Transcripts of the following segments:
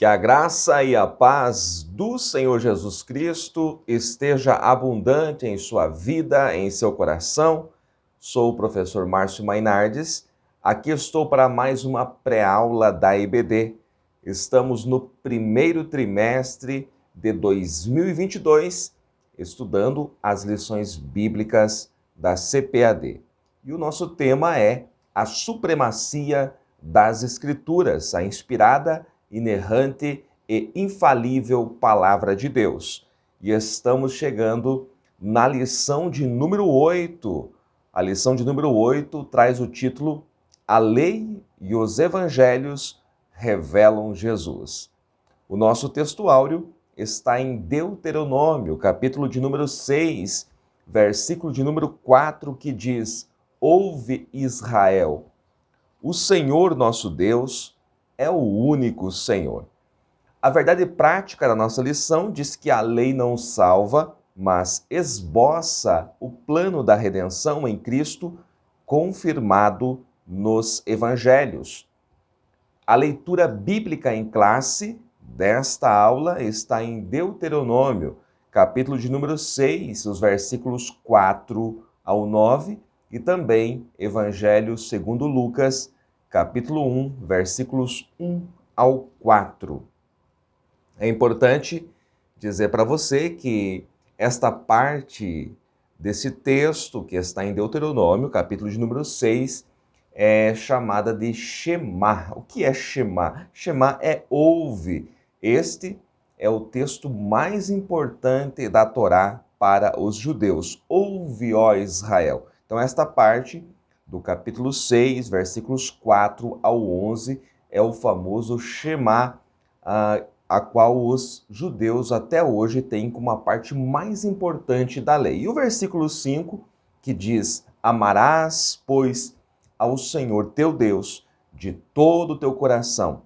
Que a graça e a paz do Senhor Jesus Cristo esteja abundante em sua vida, em seu coração. Sou o professor Márcio Mainardes. Aqui estou para mais uma pré-aula da EBD. Estamos no primeiro trimestre de 2022, estudando as lições bíblicas da CPAD. E o nosso tema é a supremacia das Escrituras, a inspirada, inerrante e infalível Palavra de Deus. E estamos chegando na lição de número 8. A lição de número 8 traz o título A Lei e os Evangelhos Revelam Jesus. O nosso texto áureo está em Deuteronômio, capítulo de número 6, versículo de número 4, que diz: Ouve, Israel, o Senhor nosso Deus é o único Senhor. A verdade prática da nossa lição diz que a lei não salva, mas esboça o plano da redenção em Cristo, confirmado nos Evangelhos. A leitura bíblica em classe desta aula está em Deuteronômio, capítulo de número 6, os versículos 4 ao 9, e também Evangelho segundo Lucas, capítulo 1, versículos 1 ao 4. É importante dizer para você que esta parte desse texto que está em Deuteronômio, capítulo de número 6, é chamada de Shema. O que é Shema? Shema é ouve. Este é o texto mais importante da Torá para os judeus. Ouve, ó Israel. Então, esta parte do capítulo 6, versículos 4 ao 11, é o famoso Shema, a qual os judeus até hoje têm como a parte mais importante da lei. E o versículo 5, que diz: Amarás, pois, ao Senhor teu Deus de todo o teu coração,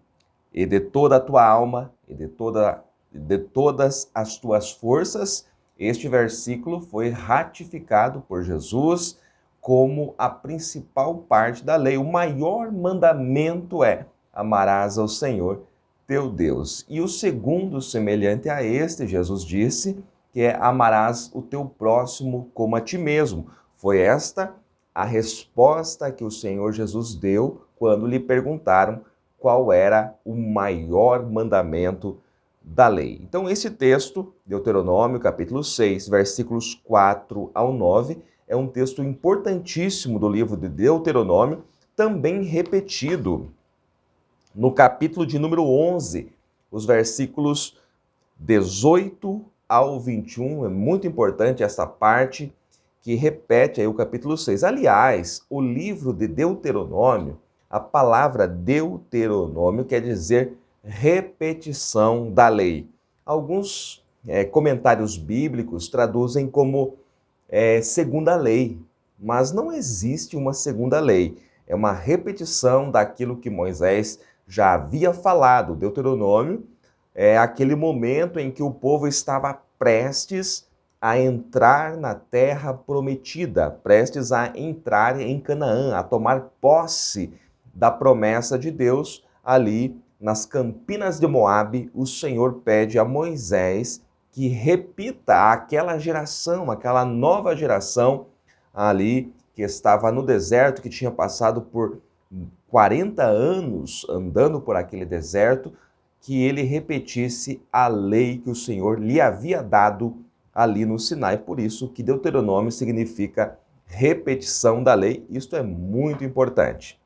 e de toda a tua alma, e de todas as tuas forças. Este versículo foi ratificado por Jesus como a principal parte da lei. O maior mandamento é: amarás ao Senhor teu Deus. E o segundo, semelhante a este, Jesus disse, que é: amarás o teu próximo como a ti mesmo. Foi esta a resposta que o Senhor Jesus deu quando lhe perguntaram qual era o maior mandamento da lei. Então, esse texto, Deuteronômio, capítulo 6, versículos 4 ao 9, é um texto importantíssimo do livro de Deuteronômio, também repetido no capítulo de número 11, os versículos 18 ao 21. É muito importante essa parte que repete aí o capítulo 6. Aliás, o livro de Deuteronômio, a palavra Deuteronômio quer dizer repetição da lei. Alguns comentários bíblicos traduzem como segunda lei, mas não existe uma segunda lei. É uma repetição daquilo que Moisés já havia falado. Deuteronômio é aquele momento em que o povo estava prestes a entrar na terra prometida, prestes a entrar em Canaã, a tomar posse da promessa de Deus. Ali nas campinas de Moabe, o Senhor pede a Moisés que repita aquela geração, aquela nova geração ali que estava no deserto, que tinha passado por 40 anos andando por aquele deserto, que ele repetisse a lei que o Senhor lhe havia dado ali no Sinai. Por isso que Deuteronômio significa repetição da lei. Isto é muito importante.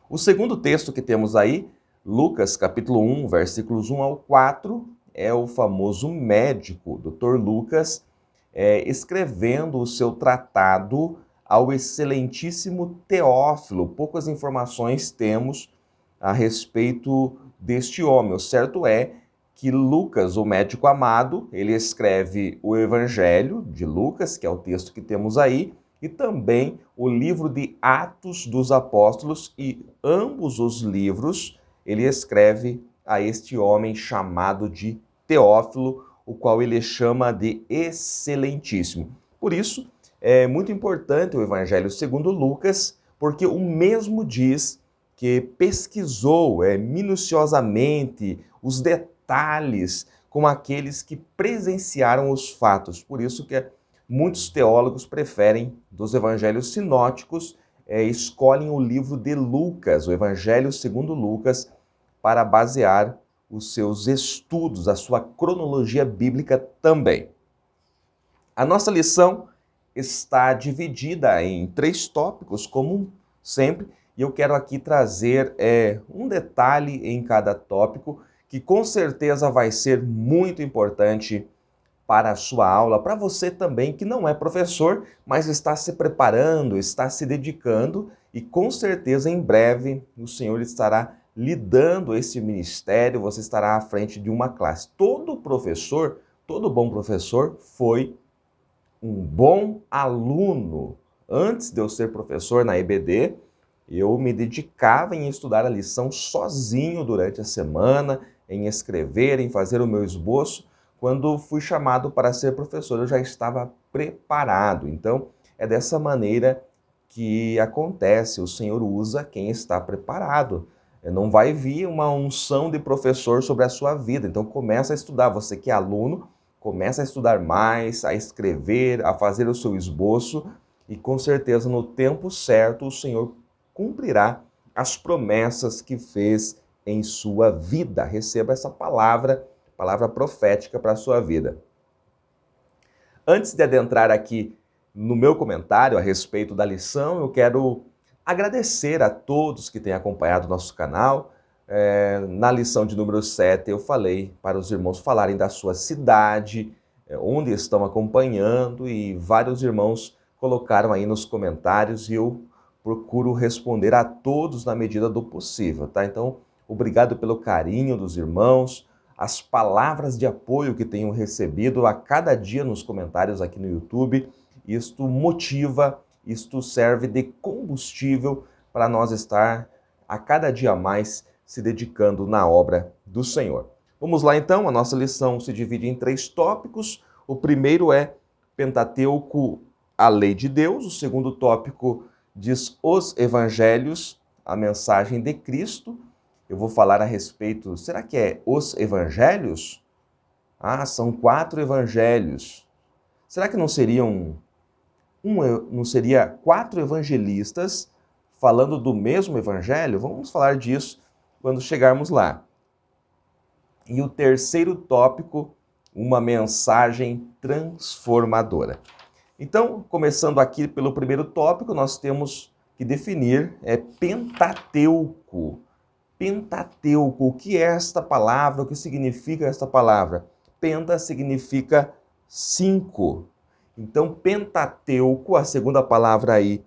O segundo texto que temos aí, Lucas capítulo 1, versículos 1 ao 4, é o famoso médico, Dr. Lucas, escrevendo o seu tratado ao excelentíssimo Teófilo. Poucas informações temos a respeito deste homem. O certo é que Lucas, o médico amado, ele escreve o Evangelho de Lucas, que é o texto que temos aí, e também o livro de Atos dos Apóstolos, e ambos os livros ele escreve a este homem chamado de Teófilo, o qual ele chama de excelentíssimo. Por isso, é muito importante o Evangelho segundo Lucas, porque o mesmo diz que pesquisou minuciosamente os detalhes com aqueles que presenciaram os fatos. Por isso que muitos teólogos preferem, dos evangelhos sinóticos, escolhem o livro de Lucas, o Evangelho segundo Lucas, para basear os seus estudos, a sua cronologia bíblica também. A nossa lição está dividida em 3 tópicos, como sempre, e eu quero aqui trazer um detalhe em cada tópico, que com certeza vai ser muito importante para a sua aula, para você também que não é professor, mas está se preparando, está se dedicando, e com certeza em breve o Senhor estará lhe dando esse ministério, você estará à frente de uma classe. Todo professor, todo bom professor foi um bom aluno. Antes de eu ser professor na EBD, eu me dedicava em estudar a lição sozinho durante a semana, em escrever, em fazer o meu esboço. Quando fui chamado para ser professor, eu já estava preparado. Então, é dessa maneira que acontece. O Senhor usa quem está preparado. Não vai vir uma unção de professor sobre a sua vida. Então, começa a estudar. Você que é aluno, começa a estudar mais, a escrever, a fazer o seu esboço. E com certeza, no tempo certo, o Senhor cumprirá as promessas que fez em sua vida. Receba essa palavra profética para a sua vida. Antes de adentrar aqui no meu comentário a respeito da lição, eu quero agradecer a todos que têm acompanhado o nosso canal. Na lição de número 7 eu falei para os irmãos falarem da sua cidade, onde estão acompanhando, e vários irmãos colocaram aí nos comentários e eu procuro responder a todos na medida do possível, tá? Então, obrigado pelo carinho dos irmãos, as palavras de apoio que tenho recebido a cada dia nos comentários aqui no YouTube. Isto motiva, isto serve de combustível para nós estar a cada dia mais se dedicando na obra do Senhor. Vamos lá então, a nossa lição se divide em 3 tópicos. O primeiro é Pentateuco, a lei de Deus. O segundo tópico diz os evangelhos, a mensagem de Cristo. Eu vou falar a respeito, será que é os evangelhos? Ah, são 4 evangelhos. Será que não seriam não seria 4 evangelistas falando do mesmo evangelho? Vamos falar disso quando chegarmos lá. E o terceiro tópico, uma mensagem transformadora. Então, começando aqui pelo primeiro tópico, nós temos que definir Pentateuco. Pentateuco, o que é esta palavra? O que significa esta palavra? Penta significa 5. Então, Pentateuco, a segunda palavra aí,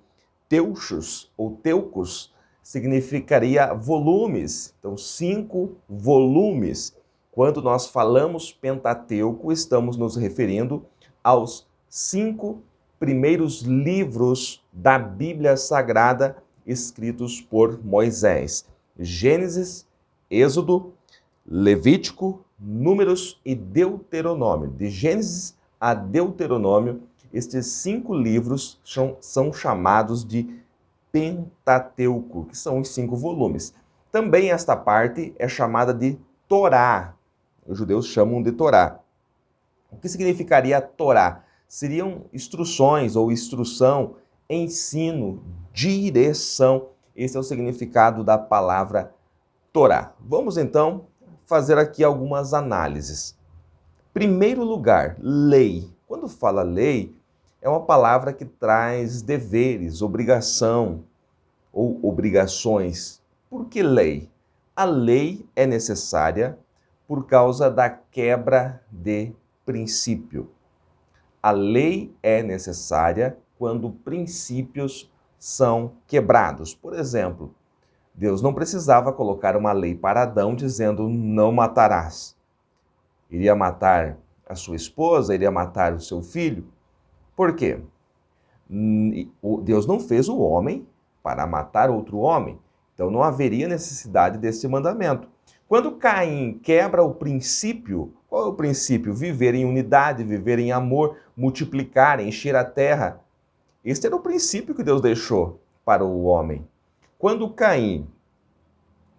teuchos ou teucos, significaria volumes. Então, 5 volumes. Quando nós falamos Pentateuco, estamos nos referindo aos 5 primeiros livros da Bíblia Sagrada escritos por Moisés. Gênesis, Êxodo, Levítico, Números e Deuteronômio. De Gênesis a Deuteronômio, estes 5 livros são chamados de Pentateuco, que são os 5 volumes. Também esta parte é chamada de Torá. Os judeus chamam de Torá. O que significaria Torá? Seriam instruções ou instrução, ensino, direção. Esse é o significado da palavra Torá. Vamos então fazer aqui algumas análises. Primeiro lugar, lei. Quando fala lei, é uma palavra que traz deveres, obrigação ou obrigações. Por que lei? A lei é necessária por causa da quebra de princípio. A lei é necessária quando princípios são quebrados. Por exemplo, Deus não precisava colocar uma lei para Adão dizendo não matarás. Iria matar a sua esposa, iria matar o seu filho. Por quê? Deus não fez o homem para matar outro homem. Então não haveria necessidade desse mandamento. Quando Caim quebra o princípio, qual é o princípio? Viver em unidade, viver em amor, multiplicar, encher a terra. Este era o princípio que Deus deixou para o homem. Quando Caim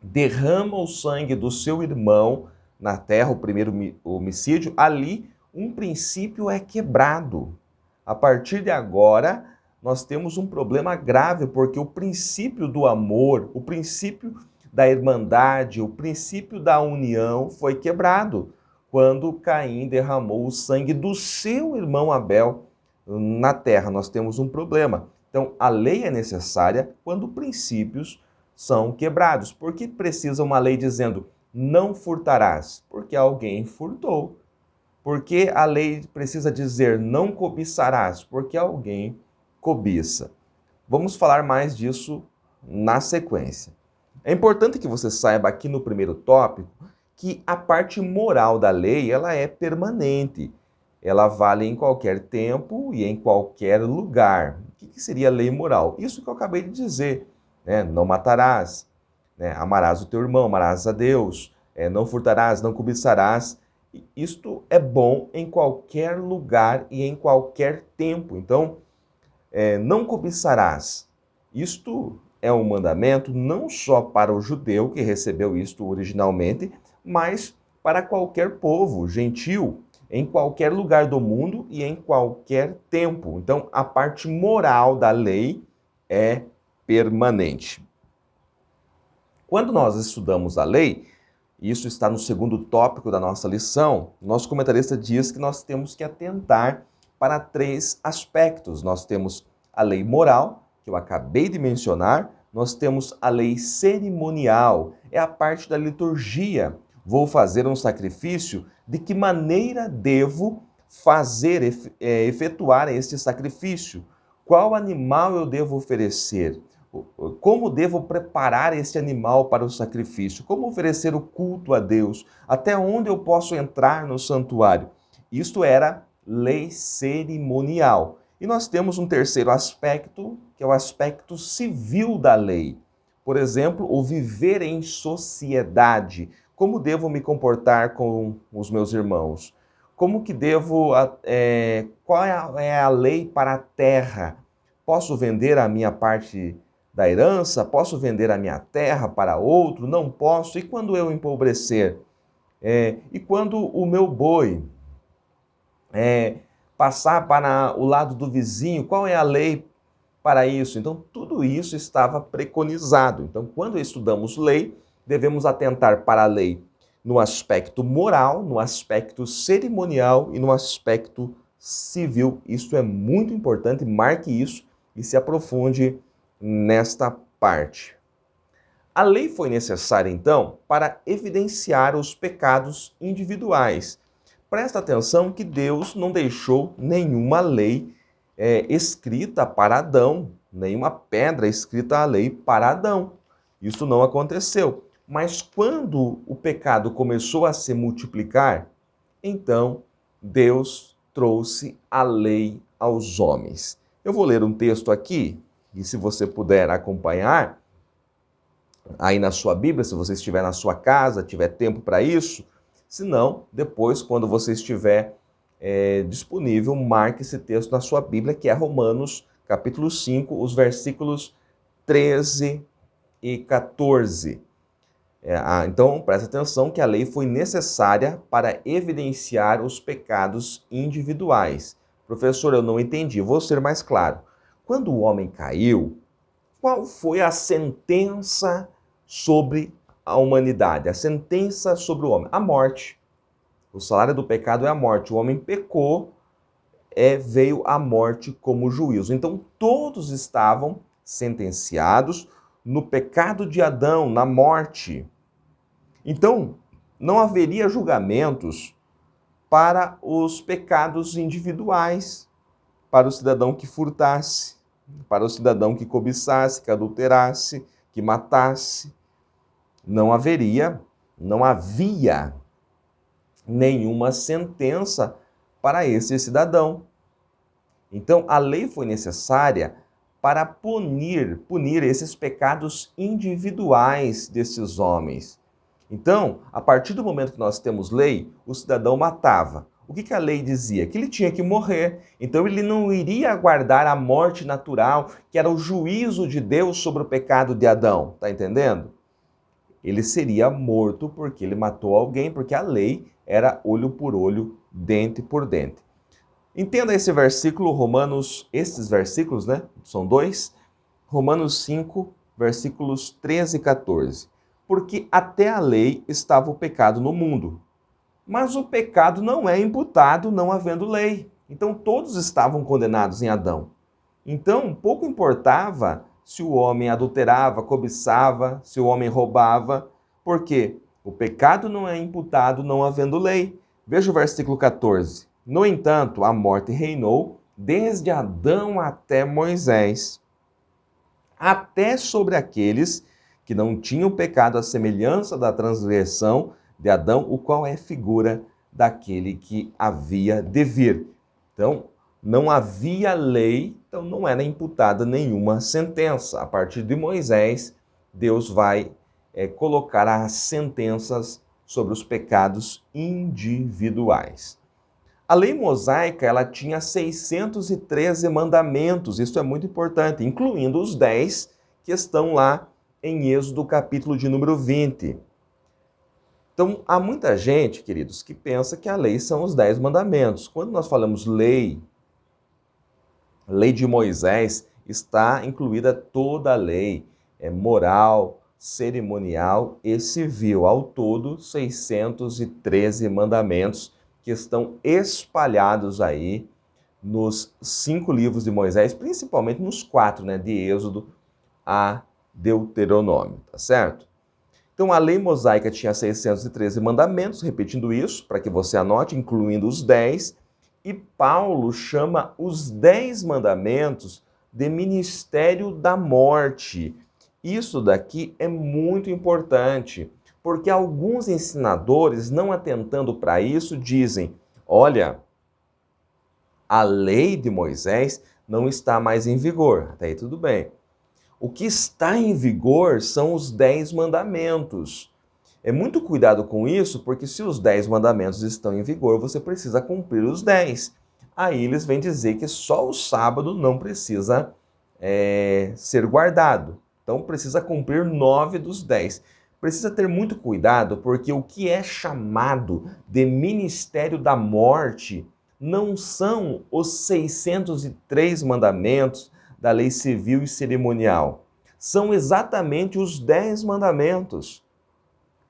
derrama o sangue do seu irmão na terra, o primeiro homicídio, ali um princípio é quebrado. A partir de agora, nós temos um problema grave, porque o princípio do amor, o princípio da irmandade, o princípio da união foi quebrado quando Caim derramou o sangue do seu irmão Abel na terra. Nós temos um problema. Então, a lei é necessária quando princípios são quebrados. Por que precisa uma lei dizendo não furtarás? Porque alguém furtou. Por que a lei precisa dizer não cobiçarás? Porque alguém cobiça. Vamos falar mais disso na sequência. É importante que você saiba aqui no primeiro tópico que a parte moral da lei ela é permanente. Ela vale em qualquer tempo e em qualquer lugar. O que seria a lei moral? Isso que eu acabei de dizer. Não matarás, amarás o teu irmão, amarás a Deus, não furtarás, não cobiçarás. Isto é bom em qualquer lugar e em qualquer tempo. Então, não cobiçarás. Isto é um mandamento não só para o judeu, que recebeu isto originalmente, mas para qualquer povo gentil, em qualquer lugar do mundo e em qualquer tempo. Então, a parte moral da lei é permanente. Quando nós estudamos a lei, isso está no segundo tópico da nossa lição, nosso comentarista diz que nós temos que atentar para 3 aspectos. Nós temos a lei moral, que eu acabei de mencionar, nós temos a lei cerimonial, é a parte da liturgia. Vou fazer um sacrifício, de que maneira devo efetuar este sacrifício? Qual animal eu devo oferecer? Como devo preparar este animal para o sacrifício? Como oferecer o culto a Deus? Até onde eu posso entrar no santuário? Isto era lei cerimonial. E nós temos um terceiro aspecto, que é o aspecto civil da lei. Por exemplo, o viver em sociedade. Como devo me comportar com os meus irmãos? Como que devo... qual é a lei para a terra? Posso vender a minha parte da herança? Posso vender a minha terra para outro? Não posso. E quando eu empobrecer? E quando o meu boi passar para o lado do vizinho? Qual é a lei para isso? Então, tudo isso estava preconizado. Então, quando estudamos lei, devemos atentar para a lei no aspecto moral, no aspecto cerimonial e no aspecto civil. Isso é muito importante, marque isso e se aprofunde nesta parte. A lei foi necessária, então, para evidenciar os pecados individuais. Presta atenção que Deus não deixou nenhuma lei escrita para Adão, nenhuma pedra escrita a lei para Adão. Isso não aconteceu. Mas quando o pecado começou a se multiplicar, então Deus trouxe a lei aos homens. Eu vou ler um texto aqui, e se você puder acompanhar, aí na sua Bíblia, se você estiver na sua casa, tiver tempo para isso, se não, depois, quando você estiver disponível, marque esse texto na sua Bíblia, que é Romanos, capítulo 5, os versículos 13 e 14. Então, presta atenção que a lei foi necessária para evidenciar os pecados individuais. Professor, eu não entendi, vou ser mais claro. Quando o homem caiu, qual foi a sentença sobre a humanidade? A sentença sobre o homem? A morte. O salário do pecado é a morte. O homem pecou, veio a morte como juízo. Então, todos estavam sentenciados no pecado de Adão, na morte. Então, não haveria julgamentos para os pecados individuais, para o cidadão que furtasse, para o cidadão que cobiçasse, que adulterasse, que matasse. Não havia nenhuma sentença para esse cidadão. Então, a lei foi necessária para punir esses pecados individuais desses homens. Então, a partir do momento que nós temos lei, o cidadão matava. O que a lei dizia? Que ele tinha que morrer. Então, ele não iria aguardar a morte natural, que era o juízo de Deus sobre o pecado de Adão. Está entendendo? ele seria morto porque ele matou alguém, porque a lei era olho por olho, dente por dente. Entenda esse versículo, esses versículos, né? São dois. Romanos 5, versículos 13 e 14. Porque até a lei estava o pecado no mundo, mas o pecado não é imputado não havendo lei. Então todos estavam condenados em Adão. Então pouco importava se o homem adulterava, cobiçava, se o homem roubava, porque o pecado não é imputado não havendo lei. Veja o versículo 14. No entanto, a morte reinou desde Adão até Moisés, até sobre aqueles que não tinham pecado, à semelhança da transgressão de Adão, o qual é figura daquele que havia de vir. Então, não havia lei, então não era imputada nenhuma sentença. A partir de Moisés, Deus vai colocar as sentenças sobre os pecados individuais. A lei mosaica, ela tinha 613 mandamentos, isso é muito importante, incluindo os 10 que estão lá em Êxodo, capítulo de número 20. Então, há muita gente, queridos, que pensa que a lei são os 10 mandamentos. Quando nós falamos lei de Moisés, está incluída toda a lei, moral, cerimonial e civil. Ao todo, 613 mandamentos que estão espalhados aí nos 5 livros de Moisés, principalmente nos 4, né, de Êxodo a Deuteronômio, tá certo? Então, a lei mosaica tinha 613 mandamentos, repetindo isso, para que você anote, incluindo os 10, e Paulo chama os 10 mandamentos de ministério da morte. Isso daqui é muito importante, porque alguns ensinadores, não atentando para isso, dizem, olha, a lei de Moisés não está mais em vigor. Até aí tudo bem. O que está em vigor são os 10 mandamentos. É muito cuidado com isso, porque se os 10 mandamentos estão em vigor, você precisa cumprir os 10. Aí eles vêm dizer que só o sábado não precisa ser guardado. Então precisa cumprir 9 dos 10. Precisa ter muito cuidado, porque o que é chamado de ministério da morte não são os 603 mandamentos da lei civil e cerimonial. São exatamente os 10 mandamentos.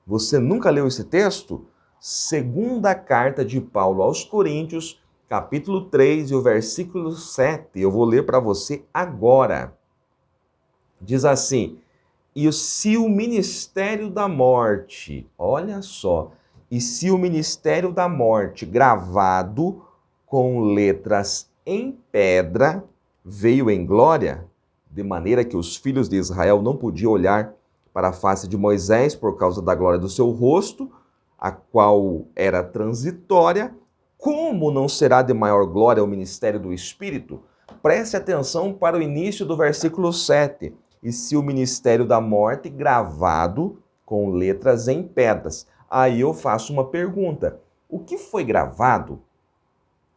Você nunca leu esse texto? Segunda carta de Paulo aos Coríntios, capítulo 3 e o versículo 7. Eu vou ler para você agora. Diz assim, e se o ministério da morte, olha só, e se o ministério da morte gravado com letras em pedra veio em glória, de maneira que os filhos de Israel não podiam olhar para a face de Moisés por causa da glória do seu rosto, a qual era transitória, como não será de maior glória o ministério do Espírito? Preste atenção para o início do versículo 7. E se o ministério da morte gravado com letras em pedras? Aí eu faço uma pergunta. O que foi gravado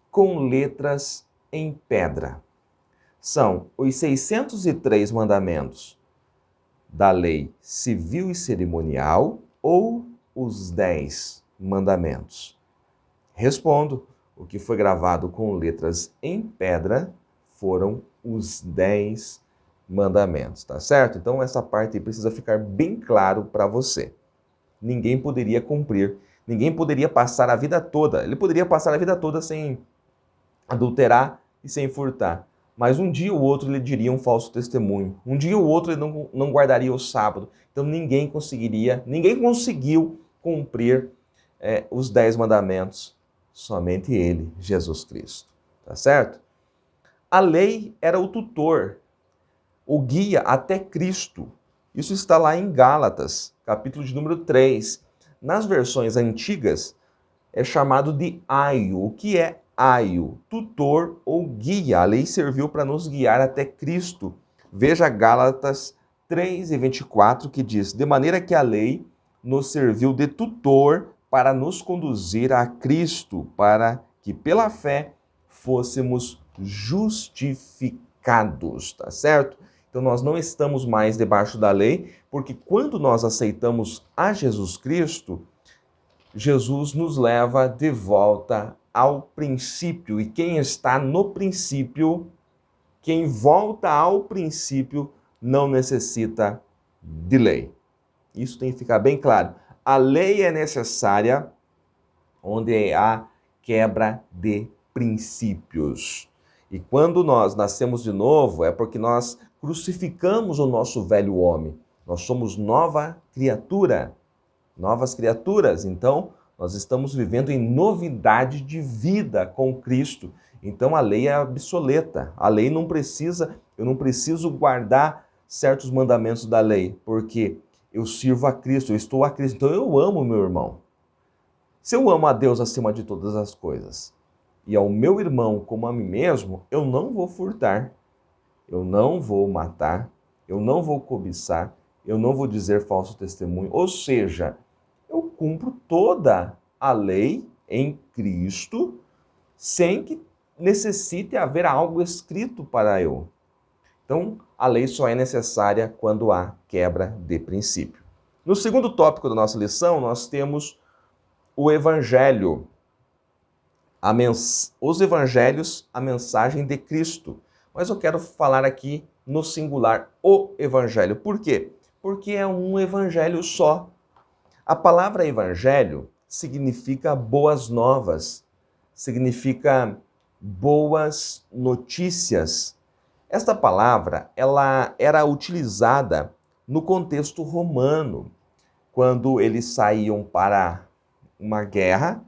com letras em pedra? São os 603 mandamentos da lei civil e cerimonial ou os 10 mandamentos? Respondo, o que foi gravado com letras em pedra foram os 10 mandamentos, tá certo? Então essa parte aí precisa ficar bem claro para você. Ninguém poderia cumprir, ninguém poderia passar a vida toda, ele poderia passar a vida toda sem adulterar e sem furtar. Mas um dia ou outro ele diria um falso testemunho. Um dia ou outro ele não guardaria o sábado. Então ninguém conseguiu cumprir os 10 mandamentos. Somente ele, Jesus Cristo. Tá certo? A lei era o tutor, o guia até Cristo. Isso está lá em Gálatas, capítulo de número 3. Nas versões antigas é chamado de aio. O que é aio? Tutor ou guia. A lei serviu para nos guiar até Cristo. Veja Gálatas 3 e 24 que diz, de maneira que a lei nos serviu de tutor para nos conduzir a Cristo, para que pela fé fôssemos justificados, tá certo? Então nós não estamos mais debaixo da lei, porque quando nós aceitamos a Jesus Cristo, Jesus nos leva de volta ao princípio. E quem está no princípio, quem volta ao princípio, não necessita de lei. Isso tem que ficar bem claro. A lei é necessária onde há quebra de princípios. E quando nós nascemos de novo, é porque nós crucificamos o nosso velho homem. Nós somos nova criatura, novas criaturas. Então, nós estamos vivendo em novidade de vida com Cristo. Então, a lei é obsoleta. A lei não precisa, eu não preciso guardar certos mandamentos da lei, porque eu sirvo a Cristo, eu estou a Cristo. Então, eu amo meu irmão. Se eu amo a Deus acima de todas as coisas e ao meu irmão como a mim mesmo, eu não vou furtar, eu não vou matar, eu não vou cobiçar, eu não vou dizer falso testemunho. Ou seja, eu cumpro toda a lei em Cristo sem que necessite haver algo escrito para eu. Então, a lei só é necessária quando há quebra de princípio. No segundo tópico da nossa lição, nós temos o Evangelho, os Evangelhos, a mensagem de Cristo. Mas eu quero falar aqui no singular, o Evangelho. Por quê? Porque é um Evangelho só. A palavra Evangelho significa boas novas, significa boas notícias. Esta palavra, ela era utilizada no contexto romano, quando eles saíam para uma guerra.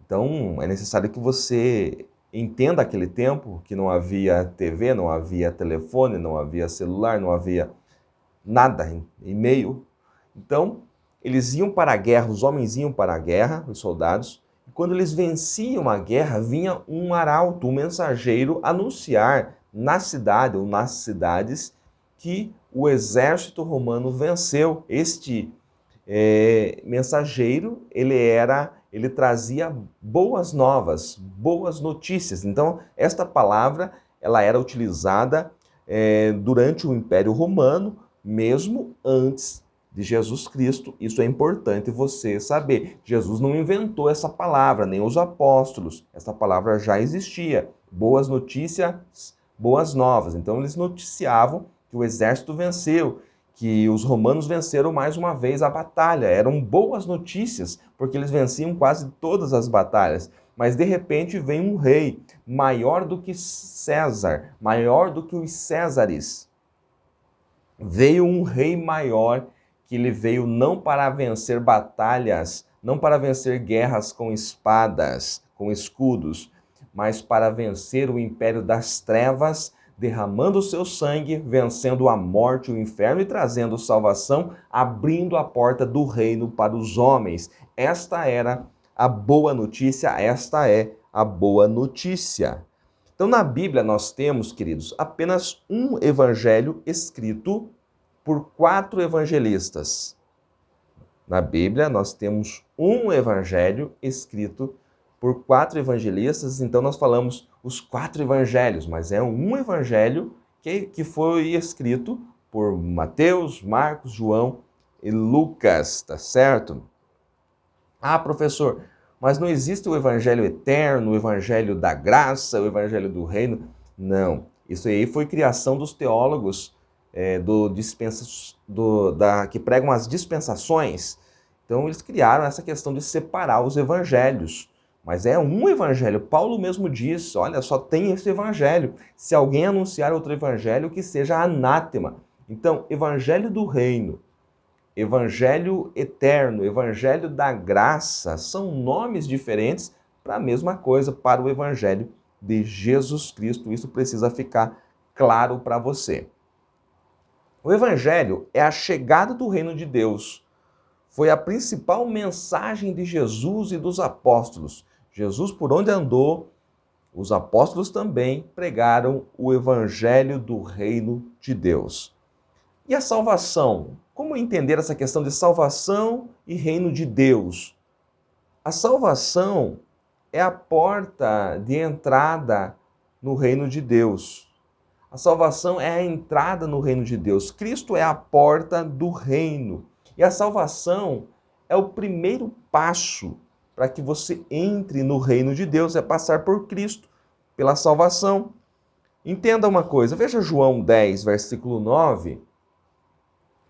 Então, é necessário que você entenda aquele tempo que não havia TV, não havia telefone, não havia celular, não havia nada, e-mail. Então, eles iam para a guerra, os homens iam para a guerra, os soldados, e quando eles venciam a guerra, vinha um arauto, um mensageiro, anunciar na cidade ou nas cidades que o exército romano venceu. Este mensageiro, ele trazia boas novas, boas notícias. Então, esta palavra, ela era utilizada durante o Império Romano, mesmo antes de Jesus Cristo. Isso é importante você saber. Jesus não inventou essa palavra, nem os apóstolos. Essa palavra já existia. Boas notícias, boas novas. Então, eles noticiavam que o exército venceu, que os romanos venceram mais uma vez a batalha. Eram boas notícias, porque eles venciam quase todas as batalhas. Mas de repente vem um rei maior do que César, maior do que os Césares. Veio um rei maior, que ele veio não para vencer batalhas, não para vencer guerras com espadas, com escudos, mas para vencer o império das trevas, derramando o seu sangue, vencendo a morte e o inferno e trazendo salvação, abrindo a porta do reino para os homens. Esta era a boa notícia, esta é a boa notícia. Então, na Bíblia nós temos, queridos, apenas um evangelho escrito por 4 evangelistas. Na Bíblia nós temos um evangelho escrito por 4 evangelistas, então nós falamos os 4 evangelhos, mas é um evangelho que foi escrito por Mateus, Marcos, João e Lucas, tá certo? Ah, professor, mas não existe o evangelho eterno, o evangelho da graça, o evangelho do reino? Não, isso aí foi criação dos teólogos que pregam as dispensações. Então eles criaram essa questão de separar os evangelhos. Mas é um evangelho. Paulo mesmo diz, olha, só tem esse evangelho. Se alguém anunciar outro evangelho, que seja anátema. Então, evangelho do reino, evangelho eterno, evangelho da graça, são nomes diferentes para a mesma coisa, para o evangelho de Jesus Cristo. Isso precisa ficar claro para você. O evangelho é a chegada do reino de Deus. Foi a principal mensagem de Jesus e dos apóstolos. Jesus, por onde andou, os apóstolos também pregaram o evangelho do reino de Deus. E a salvação? Como entender essa questão de salvação e reino de Deus? A salvação é a porta de entrada no reino de Deus. A salvação é a entrada no reino de Deus. Cristo é a porta do reino. E a salvação é o primeiro passo para que você entre no reino de Deus, é passar por Cristo, pela salvação. Entenda uma coisa, veja João 10, versículo 9,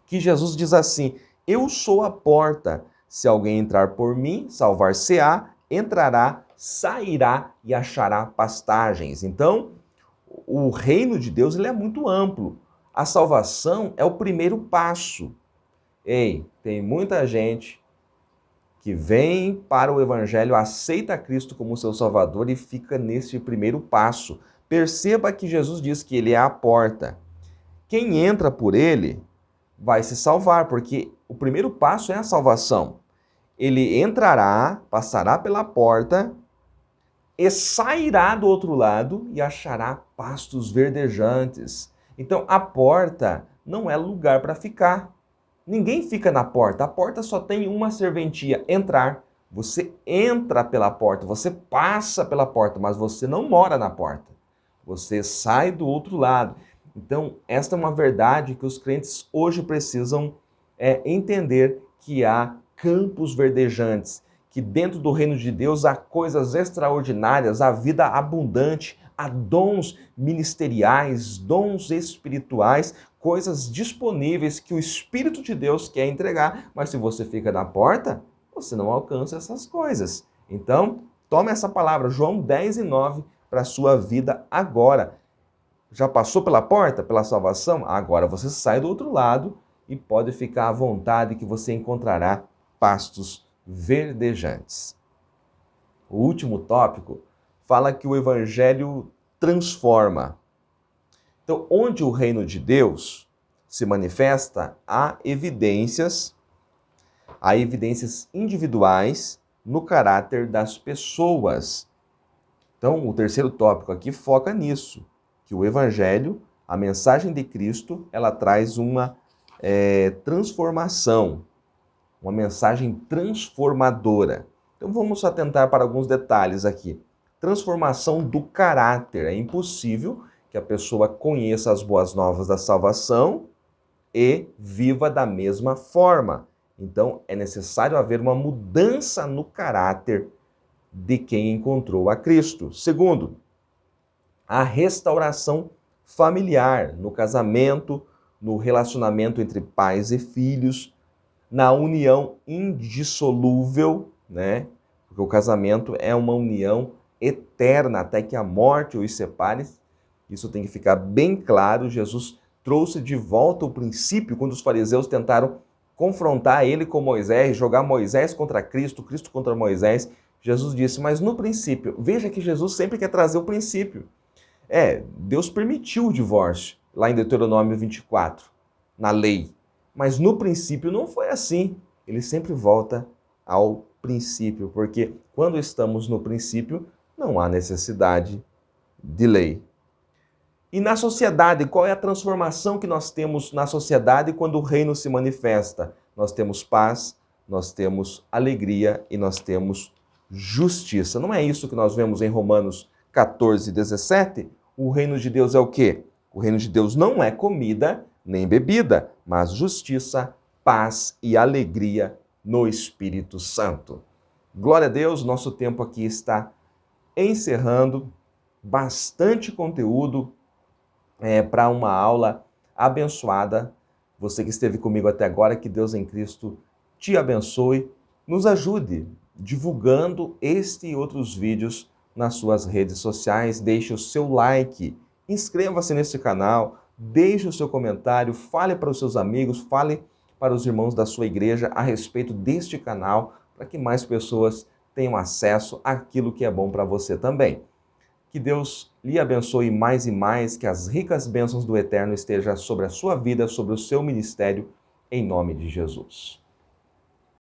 que Jesus diz assim: eu sou a porta, se alguém entrar por mim, salvar-se-á, entrará, sairá e achará pastagens. Então, o reino de Deus ele é muito amplo. A salvação é o primeiro passo. Ei, tem muita gente que vem para o Evangelho, aceita Cristo como seu Salvador e fica nesse primeiro passo. Perceba que Jesus diz que ele é a porta. Quem entra por ele vai se salvar, porque o primeiro passo é a salvação. Ele entrará, passará pela porta e sairá do outro lado e achará pastos verdejantes. Então, a porta não é lugar para ficar. Ninguém fica na porta. A porta só tem uma serventia: entrar. Você entra pela porta, você passa pela porta, mas você não mora na porta. Você sai do outro lado. Então, esta é uma verdade que os crentes hoje precisam entender, que há campos verdejantes, que dentro do reino de Deus há coisas extraordinárias, há vida abundante, há dons ministeriais, dons espirituais, coisas disponíveis que o Espírito de Deus quer entregar, mas se você fica na porta, você não alcança essas coisas. Então, tome essa palavra, João 10 e 9, para a sua vida agora. Já passou pela porta, pela salvação? Agora você sai do outro lado e pode ficar à vontade, que você encontrará pastos verdejantes. O último tópico fala que o Evangelho transforma. Então, onde o reino de Deus se manifesta, há evidências individuais no caráter das pessoas. Então, o terceiro tópico aqui foca nisso, que o Evangelho, a mensagem de Cristo, ela traz uma transformação, uma mensagem transformadora. Então, vamos atentar para alguns detalhes aqui. Transformação do caráter. É impossível que a pessoa conheça as boas novas da salvação e viva da mesma forma. Então, é necessário haver uma mudança no caráter de quem encontrou a Cristo. Segundo, a restauração familiar, no casamento, no relacionamento entre pais e filhos, na união indissolúvel, né? Porque o casamento é uma união eterna até que a morte os separe. Isso tem que ficar bem claro. Jesus trouxe de volta o princípio quando os fariseus tentaram confrontar ele com Moisés, jogar Moisés contra Cristo, Cristo contra Moisés. Jesus disse, mas no princípio, veja que Jesus sempre quer trazer o princípio. Deus permitiu o divórcio, lá em Deuteronômio 24, na lei. Mas no princípio não foi assim. Ele sempre volta ao princípio, porque quando estamos no princípio, não há necessidade de lei. E na sociedade, qual é a transformação que nós temos na sociedade quando o reino se manifesta? Nós temos paz, nós temos alegria e nós temos justiça. Não é isso que nós vemos em Romanos 14, 17? O reino de Deus é o quê? O reino de Deus não é comida nem bebida, mas justiça, paz e alegria no Espírito Santo. Glória a Deus, nosso tempo aqui está encerrando. Bastante conteúdo para uma aula abençoada. Você que esteve comigo até agora, que Deus em Cristo te abençoe. Nos ajude divulgando este e outros vídeos nas suas redes sociais. Deixe o seu like, inscreva-se nesse canal, deixe o seu comentário, fale para os seus amigos, fale para os irmãos da sua igreja a respeito deste canal, para que mais pessoas tenham acesso àquilo que é bom para você também. Que Deus lhe abençoe mais e mais, que as ricas bênçãos do Eterno estejam sobre a sua vida, sobre o seu ministério, em nome de Jesus.